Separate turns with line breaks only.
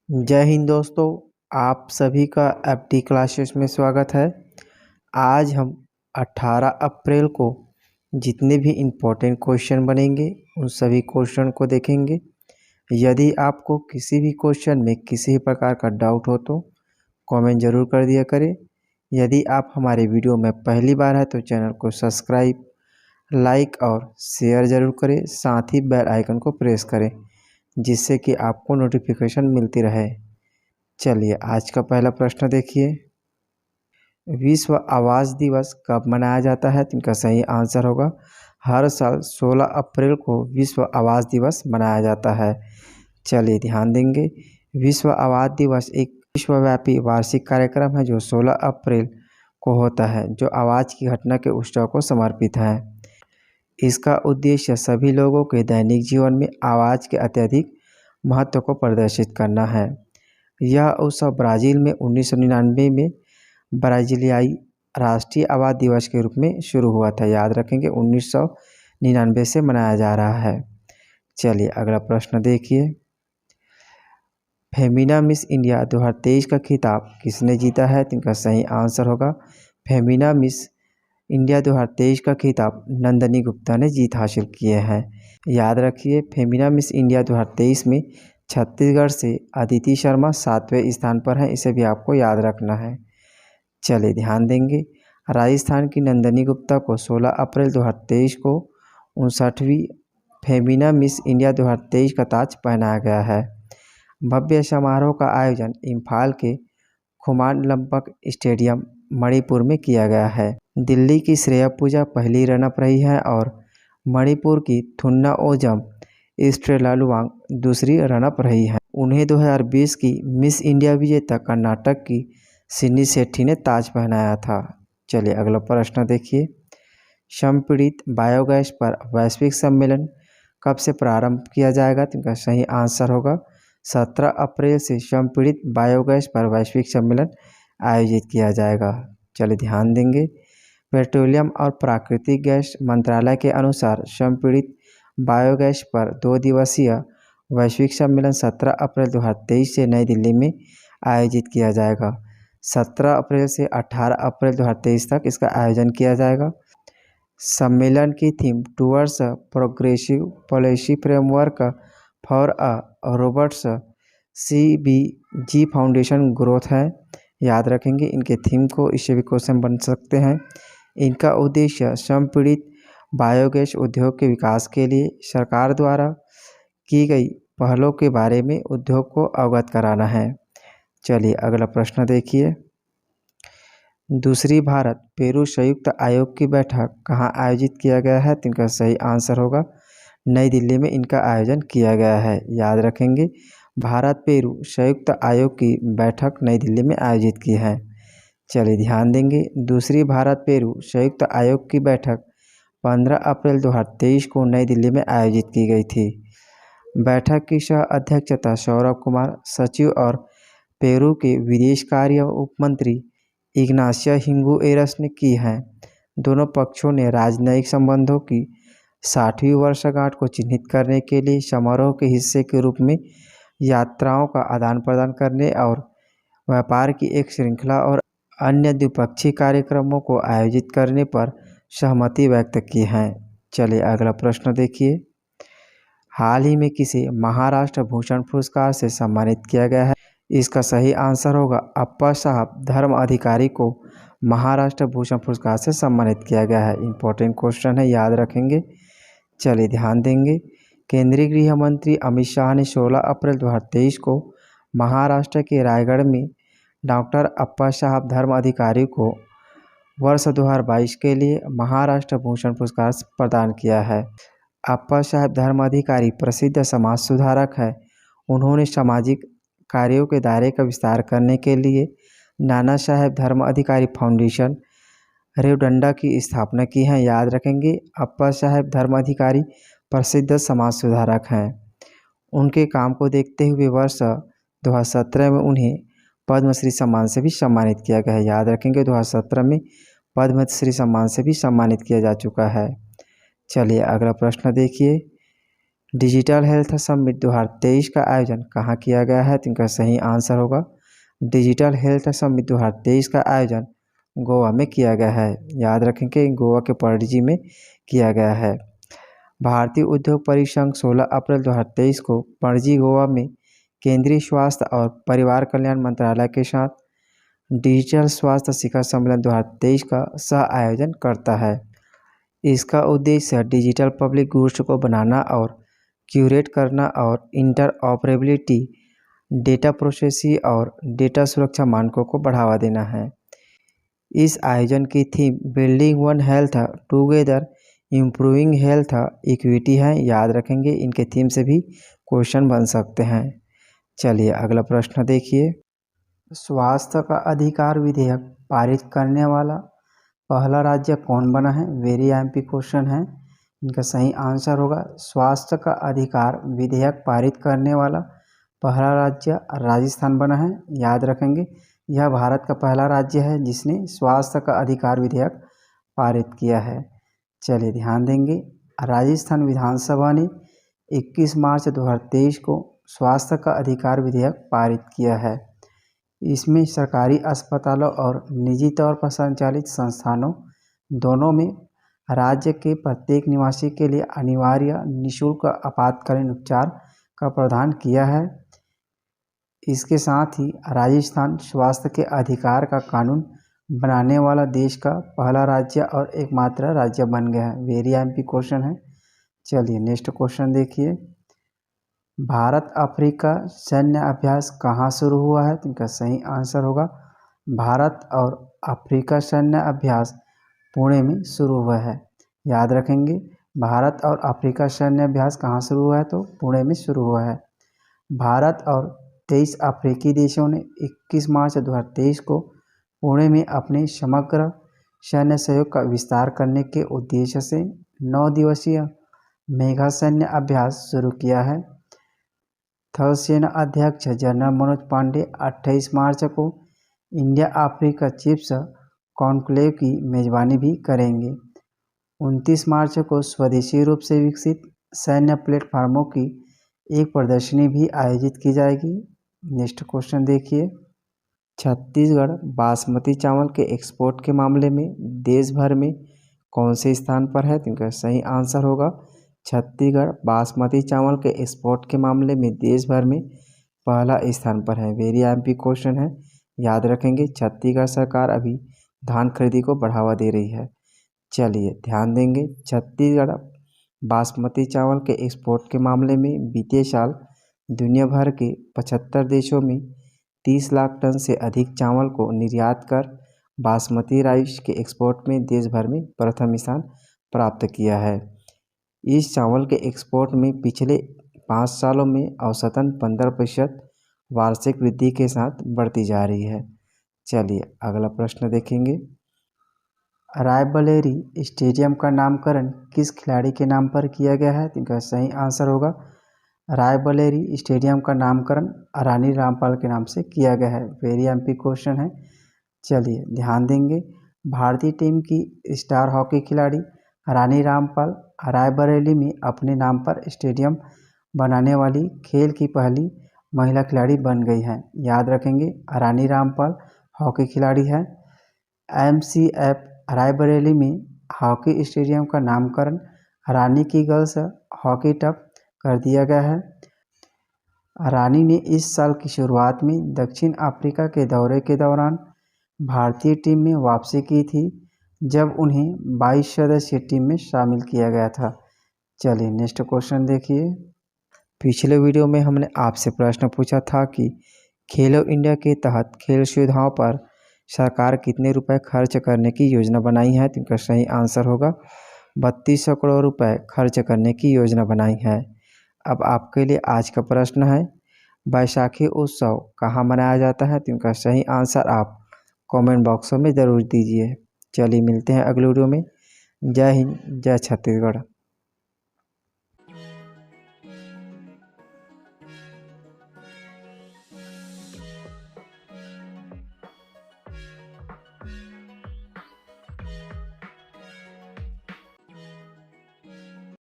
जय हिंद दोस्तों। आप सभी का एफडी क्लासेस में स्वागत है। आज हम 18 अप्रैल को जितने भी इम्पोर्टेंट क्वेश्चन बनेंगे उन सभी क्वेश्चन को देखेंगे। यदि आपको किसी भी क्वेश्चन में किसी भी प्रकार का डाउट हो तो कमेंट ज़रूर कर दिया करें। यदि आप हमारे वीडियो में पहली बार है तो चैनल को सब्सक्राइब, लाइक और शेयर ज़रूर करें। साथ ही बेल आइकन को प्रेस करें जिससे कि आपको नोटिफिकेशन मिलती रहे। चलिए आज का पहला प्रश्न देखिए। विश्व आवास दिवस कब मनाया जाता है? तो इनका सही आंसर होगा हर साल 16 अप्रैल को विश्व आवास दिवस मनाया जाता है। चलिए ध्यान देंगे। विश्व आवास दिवस एक विश्वव्यापी वार्षिक कार्यक्रम है जो 16 अप्रैल को होता है, जो आवाज़ की घटना के उत्सव को समर्पित है। इसका उद्देश्य सभी लोगों के दैनिक जीवन में आवाज़ के अत्यधिक महत्व को प्रदर्शित करना है। यह उत्सव ब्राज़ील में 1999 में ब्राज़ीलियाई राष्ट्रीय आवाज़ दिवस के रूप में शुरू हुआ था। याद रखेंगे 1999 से मनाया जा रहा है। चलिए अगला प्रश्न देखिए। फेमिना मिस इंडिया 2023 का खिताब किसने जीता है? तो इनका सही आंसर होगा फेमिना मिस इंडिया 2023 का खिताब नंदनी गुप्ता ने जीत हासिल किए हैं। याद रखिए फेमिना मिस इंडिया 2023 में छत्तीसगढ़ से अदिति शर्मा 7वें स्थान पर हैं, इसे भी आपको याद रखना है। चलिए ध्यान देंगे। राजस्थान की नंदनी गुप्ता को 16 अप्रैल 2023 को 59वीं फेमिना मिस इंडिया 2023 का ताज पहनाया गया है। भव्य समारोह का आयोजन इम्फाल के खुमान लंपक स्टेडियम मणिपुर में किया गया है। दिल्ली की श्रेया पूजा पहली रनअप रही है और मणिपुर की थुन्ना ओजम स्ट्रेला लुवांग दूसरी रनअप रही है। उन्हें 2020 की मिस इंडिया विजेता कर्नाटक की सिन्नी सेट्टी ने ताज पहनाया था। चलिए अगला प्रश्न देखिए। संपीड़ित बायोगैस पर वैश्विक सम्मेलन कब से प्रारंभ किया जाएगा? तो इनका सही आंसर होगा 17 अप्रैल से संपीड़ित बायोगैस पर वैश्विक सम्मेलन आयोजित किया जाएगा। चलिए ध्यान देंगे। पेट्रोलियम और प्राकृतिक गैस मंत्रालय के अनुसार संपीड़ित बायोगैस पर 2 दिवसीय वैश्विक सम्मेलन 17 अप्रैल 2023 से नई दिल्ली में आयोजित किया जाएगा। 17 अप्रैल से 18 अप्रैल 2023 तक इसका आयोजन किया जाएगा। सम्मेलन की theme towards progressive policy framework for a robots CBG foundation growth है। याद रखेंगे इनके थीम को, इससे भी क्वेश्चन बन सकते हैं। इनका उद्देश्य संपीड़ित बायोगैस उद्योग के विकास के लिए सरकार द्वारा की गई पहलों के बारे में उद्योग को अवगत कराना है। चलिए अगला प्रश्न देखिए। दूसरी भारत पेरू संयुक्त आयोग की बैठक कहाँ आयोजित किया गया है? तो इनका सही आंसर होगा नई दिल्ली में इनका आयोजन किया गया है। याद रखेंगे भारत पेरू संयुक्त आयोग की बैठक नई दिल्ली में आयोजित की है। चलिए ध्यान देंगे। दूसरी भारत पेरू संयुक्त आयोग की बैठक 15 अप्रैल 2023 को नई दिल्ली में आयोजित की गई थी। बैठक की सह अध्यक्षता सौरभ कुमार सचिव और पेरू के विदेश कार्य उप मंत्री इग्नासिया हिंगुएरस ने की है। दोनों पक्षों ने राजनयिक संबंधों की 60वीं वर्षगांठ को चिन्हित करने के लिए समारोह के हिस्से के रूप में यात्राओं का आदान प्रदान करने और व्यापार की एक श्रृंखला और अन्य द्विपक्षीय कार्यक्रमों को आयोजित करने पर सहमति व्यक्त की है। चलिए अगला प्रश्न देखिए। हाल ही में किसे महाराष्ट्र भूषण पुरस्कार से सम्मानित किया गया है? इसका सही आंसर होगा अप्पा साहब धर्म अधिकारी को महाराष्ट्र भूषण पुरस्कार से सम्मानित किया गया है। इम्पोर्टेंट क्वेश्चन है, याद रखेंगे। चलिए ध्यान देंगे। केंद्रीय गृह मंत्री अमित शाह ने 16 अप्रैल 2023 को महाराष्ट्र के रायगढ़ में डॉक्टर अप्पा साहब धर्म अधिकारी को वर्ष 2022 के लिए महाराष्ट्र भूषण पुरस्कार प्रदान किया है। अप्पा साहब धर्म अधिकारी प्रसिद्ध समाज सुधारक है। उन्होंने सामाजिक कार्यों के दायरे का विस्तार करने के लिए नाना साहेब धर्म अधिकारी फाउंडेशन रेवडंडा की स्थापना की है। याद रखेंगे अप्पा साहब धर्म अधिकारी प्रसिद्ध समाज सुधारक हैं। उनके काम को देखते हुए वर्ष 2017 में उन्हें पद्मश्री सम्मान से भी सम्मानित किया गया है। याद रखेंगे 2017 में पद्मश्री सम्मान से भी सम्मानित किया जा चुका है। चलिए अगला प्रश्न देखिए। डिजिटल हेल्थ समिट 2023 का आयोजन कहाँ किया गया है? तो इनका सही आंसर होगा डिजिटल हेल्थ समिट 2023 का आयोजन गोवा में किया गया है। याद रखेंगे गोवा के पणजी में किया गया है। भारतीय उद्योग परिसंघ 16 अप्रैल 2023 को पणजी गोवा में केंद्रीय स्वास्थ्य और परिवार कल्याण मंत्रालय के साथ डिजिटल स्वास्थ्य शिखर सम्मेलन 2023 का सह आयोजन करता है। इसका उद्देश्य डिजिटल पब्लिक गुड्स को बनाना और क्यूरेट करना और इंटरऑपरेबिलिटी, डेटा प्रोसेसिंग और डेटा सुरक्षा मानकों को बढ़ावा देना है। इस आयोजन की theme building one health together improving health equity है। याद रखेंगे इनके थीम से भी क्वेश्चन बन सकते हैं। चलिए अगला प्रश्न देखिए। स्वास्थ्य का अधिकार विधेयक पारित करने वाला पहला राज्य कौन बना है? वेरी एमपी क्वेश्चन है। इनका सही आंसर होगा स्वास्थ्य का अधिकार विधेयक पारित करने वाला पहला राज्य राजस्थान बना है। याद रखेंगे यह भारत का पहला राज्य है जिसने स्वास्थ्य का अधिकार विधेयक पारित किया है। चलिए ध्यान देंगे राजस्थान विधानसभा ने 21 मार्च 2023 को स्वास्थ्य का अधिकार विधेयक पारित किया है। इसमें सरकारी अस्पतालों और निजी तौर पर संचालित संस्थानों दोनों में राज्य के प्रत्येक निवासी के लिए अनिवार्य निःशुल्क आपातकालीन उपचार का प्रावधान किया है। इसके साथ ही राजस्थान स्वास्थ्य के अधिकार का कानून बनाने वाला देश का पहला राज्य और एकमात्र राज्य बन गया है। वेरी एमपी क्वेश्चन है। चलिए नेक्स्ट क्वेश्चन देखिए। भारत अफ्रीका सैन्य अभ्यास कहाँ शुरू हुआ है? तो इनका सही आंसर होगा भारत और अफ्रीका सैन्य अभ्यास पुणे में शुरू हुआ है। याद रखेंगे भारत और अफ्रीका सैन्य अभ्यास कहाँ शुरू हुआ है? तो पुणे में शुरू हुआ है। भारत और 23 अफ्रीकी देशों ने 21 मार्च 2023 को पुणे में अपने समग्र सैन्य सहयोग का विस्तार करने के उद्देश्य से 9 दिवसीय मेगा सैन्य अभ्यास शुरू किया है। थल सेना अध्यक्ष जनरल मनोज पांडे 28 मार्च को इंडिया अफ्रीका चीफ्स कॉन्क्लेव की मेजबानी भी करेंगे। 29 मार्च को स्वदेशी रूप से विकसित सैन्य प्लेटफार्मों की एक प्रदर्शनी भी आयोजित की जाएगी। नेक्स्ट क्वेश्चन देखिए। छत्तीसगढ़ बासमती चावल के एक्सपोर्ट के मामले में देश भर में कौन से स्थान पर है? तो इनका सही आंसर होगा छत्तीसगढ़ बासमती चावल के एक्सपोर्ट के मामले में देश भर में पहला स्थान पर है। वेरी एमपी क्वेश्चन है। याद रखेंगे छत्तीसगढ़ सरकार अभी धान खरीदी को बढ़ावा दे रही है। चलिए ध्यान देंगे छत्तीसगढ़ बासमती चावल के एक्सपोर्ट के मामले में बीते साल दुनिया भर के 75 देशों में 30 लाख टन से अधिक चावल को निर्यात कर बासमती राइस के एक्सपोर्ट में देश भर में प्रथम स्थान प्राप्त किया है। इस चावल के एक्सपोर्ट में पिछले 5 सालों में औसतन 15% वार्षिक वृद्धि के साथ बढ़ती जा रही है। चलिए अगला प्रश्न देखेंगे। रायबरेली स्टेडियम का नामकरण किस खिलाड़ी के नाम पर किया गया है? तो इनका सही आंसर होगा रायबरेली स्टेडियम का नामकरण रानी रामपाल के नाम से किया गया है। वेरी एमपी क्वेश्चन है। चलिए ध्यान देंगे भारतीय टीम की स्टार हॉकी खिलाड़ी रानी रामपाल रायबरेली में अपने नाम पर स्टेडियम बनाने वाली खेल की पहली महिला खिलाड़ी बन गई हैं। याद रखेंगे रानी रामपाल हॉकी खिलाड़ी है। एमसीएफ रायबरेली में हॉकी स्टेडियम का नामकरण रानी की गर्ल्स हॉकी टफ कर दिया गया है। रानी ने इस साल की शुरुआत में दक्षिण अफ्रीका के दौरे के दौरान भारतीय टीम में वापसी की थी जब उन्हें 22 सदस्यीय टीम में शामिल किया गया था। चलिए नेक्स्ट क्वेश्चन देखिए। पिछले वीडियो में हमने आपसे प्रश्न पूछा था कि खेलो इंडिया के तहत खेल सुविधाओं पर सरकार कितने रुपए खर्च करने की योजना बनाई है? तो इनका सही आंसर होगा 3200 करोड़ रुपए खर्च करने की योजना बनाई है। अब आपके लिए आज का प्रश्न है बैसाखी उत्सव कहाँ मनाया जाता है? तो इनका सही आंसर आप कमेंट बॉक्स में ज़रूर दीजिए। चलिए मिलते हैं अगले वीडियो में। जय हिंद, जय छत्तीसगढ़।